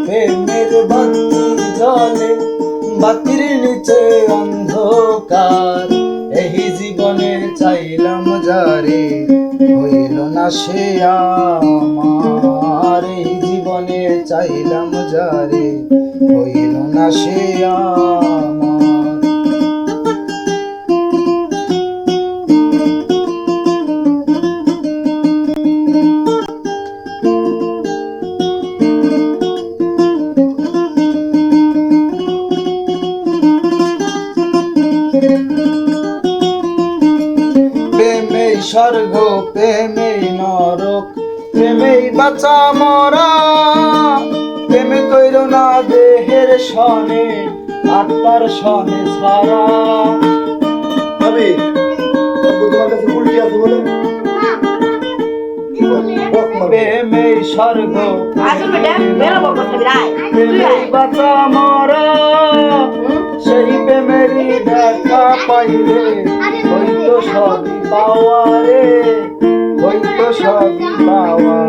প্রেমের বাতি জলে বাতির নিচে অন্ধকার এই জীবনে চাইলাম যারে হইল না সে আমার এই জীবনে চাইলাম যারে হইল না সে আমার প্রেমেই স্বর্গ প্রেমেই নরক প্রেমেই বাঁচা মরা প্রেমে কইর না দেহের সনে আত্মার সনে ছাড়া আমি তোমার কাছে উল্টি আছে বলে প্রেমেই স্বর্গ প্রেমেই বাঁচা মরা সেই প্রেমেরই দেখা পাইলে হইতো সবই পাওয়া রে হইতো সবই পাওয়া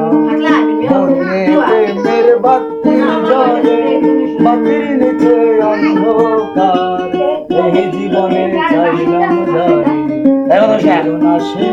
মনে প্রেমের বাতি জলে বাতির নিচে অন্ধকার এই জীবনে চাইলাম যাই না সে